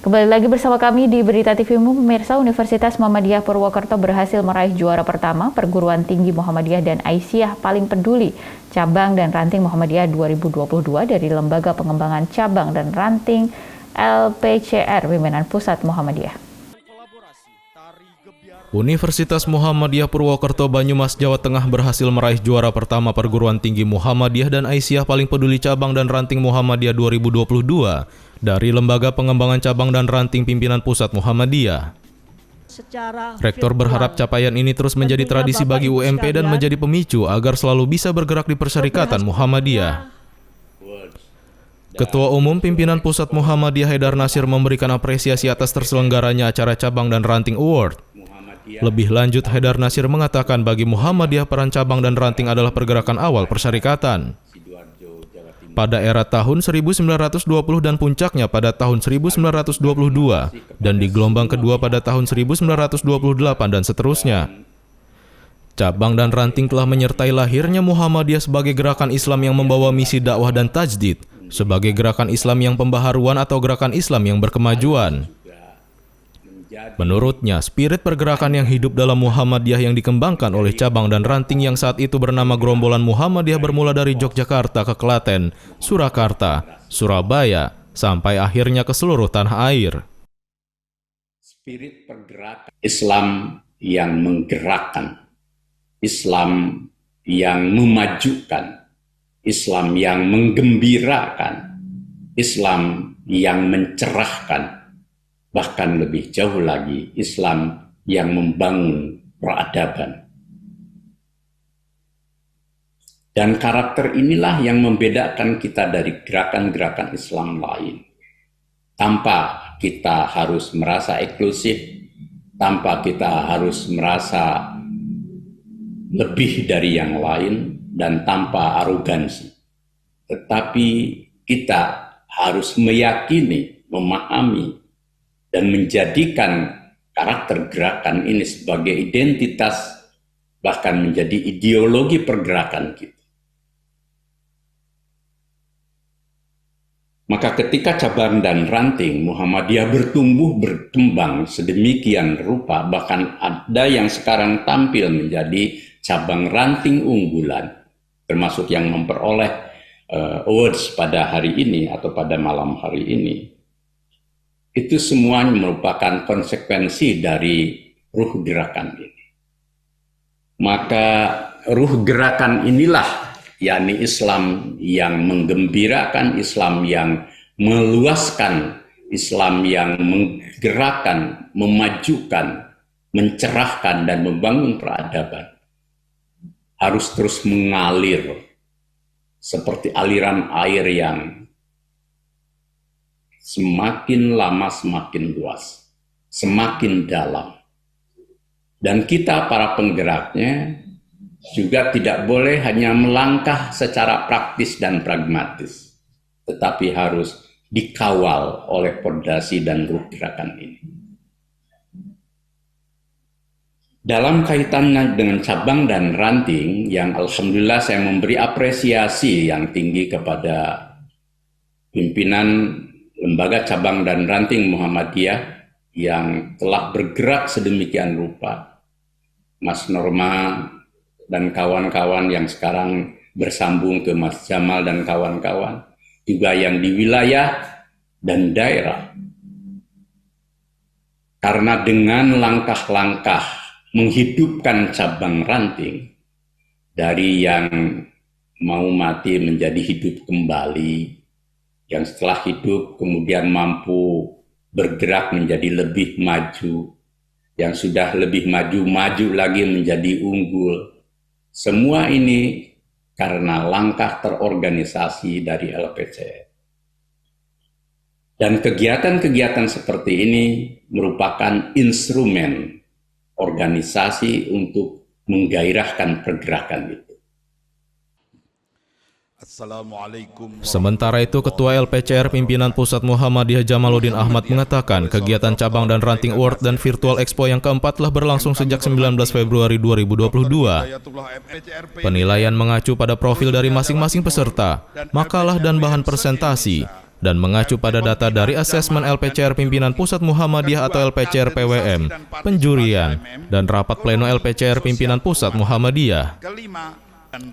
Kembali lagi bersama kami di Berita TVmu, pemirsa. Universitas Muhammadiyah Purwokerto berhasil meraih juara pertama Perguruan Tinggi Muhammadiyah dan Aisyah Paling Peduli Cabang dan Ranting Muhammadiyah 2022 dari Lembaga Pengembangan Cabang dan Ranting LPCR Pimpinan Pusat Muhammadiyah. Universitas Muhammadiyah Purwokerto Banyumas, Jawa Tengah berhasil meraih juara pertama Perguruan Tinggi Muhammadiyah dan Aisyah Paling Peduli Cabang dan Ranting Muhammadiyah 2022 dari Lembaga Pengembangan Cabang dan Ranting Pimpinan Pusat Muhammadiyah. Rektor berharap capaian ini terus menjadi tradisi bagi UMP dan menjadi pemicu agar selalu bisa bergerak di persyarikatan Muhammadiyah. Ketua Umum Pimpinan Pusat Muhammadiyah Haidar Nasir memberikan apresiasi atas terselenggaranya acara Cabang dan Ranting Award. Lebih lanjut, Haidar Nasir mengatakan bagi Muhammadiyah peran cabang dan ranting adalah pergerakan awal persyarikatan. Pada era tahun 1920 dan puncaknya pada tahun 1922 dan di gelombang kedua pada tahun 1928 dan seterusnya. Cabang dan ranting telah menyertai lahirnya Muhammadiyah sebagai gerakan Islam yang membawa misi dakwah dan tajdid, sebagai gerakan Islam yang pembaharuan atau gerakan Islam yang berkemajuan. Menurutnya, spirit pergerakan yang hidup dalam Muhammadiyah yang dikembangkan oleh cabang dan ranting yang saat itu bernama Gerombolan Muhammadiyah bermula dari Yogyakarta ke Klaten, Surakarta, Surabaya, sampai akhirnya ke seluruh tanah air. Spirit pergerakan Islam yang menggerakkan, Islam yang memajukan, Islam yang menggembirakan, Islam yang mencerahkan, bahkan lebih jauh lagi, Islam yang membangun peradaban. Dan karakter inilah yang membedakan kita dari gerakan-gerakan Islam lain. Tanpa kita harus merasa eksklusif, tanpa kita harus merasa lebih dari yang lain, dan tanpa arogansi. Tetapi kita harus meyakini, memahami, dan menjadikan karakter gerakan ini sebagai identitas, bahkan menjadi ideologi pergerakan kita. Maka ketika cabang dan ranting Muhammadiyah bertumbuh berkembang sedemikian rupa, bahkan ada yang sekarang tampil menjadi cabang ranting unggulan, termasuk yang memperoleh awards pada hari ini atau pada malam hari ini. Itu semuanya merupakan konsekuensi dari ruh gerakan ini. Maka ruh gerakan inilah, yakni Islam yang menggembirakan, Islam yang meluaskan, Islam yang menggerakkan, memajukan, mencerahkan, dan membangun peradaban, harus terus mengalir seperti aliran air yang semakin lama semakin luas, semakin dalam. Dan kita para penggeraknya juga tidak boleh hanya melangkah secara praktis dan pragmatis, tetapi harus dikawal oleh pondasi dan ruh gerakan ini. Dalam kaitannya dengan cabang dan ranting, yang alhamdulillah saya memberi apresiasi yang tinggi kepada pimpinan Lembaga Cabang dan Ranting Muhammadiyah yang telah bergerak sedemikian rupa, Mas Norma dan kawan-kawan yang sekarang bersambung ke Mas Jamal dan kawan-kawan, juga yang di wilayah dan daerah. Karena dengan langkah-langkah menghidupkan cabang ranting, dari yang mau mati menjadi hidup kembali, yang setelah hidup kemudian mampu bergerak menjadi lebih maju, yang sudah lebih maju lagi menjadi unggul. Semua ini karena langkah terorganisasi dari LPCR. Dan kegiatan-kegiatan seperti ini merupakan instrumen organisasi untuk menggairahkan pergerakan itu. Sementara itu, Ketua LPCR Pimpinan Pusat Muhammadiyah Jamaluddin Ahmad mengatakan kegiatan Cabang dan Ranting Award dan Virtual Expo yang keempat telah berlangsung sejak 19 Februari 2022. Penilaian mengacu pada profil dari masing-masing peserta, makalah dan bahan presentasi, dan mengacu pada data dari asesmen LPCR Pimpinan Pusat Muhammadiyah atau LPCR PWM, penjurian, dan rapat pleno LPCR Pimpinan Pusat Muhammadiyah. Kelima,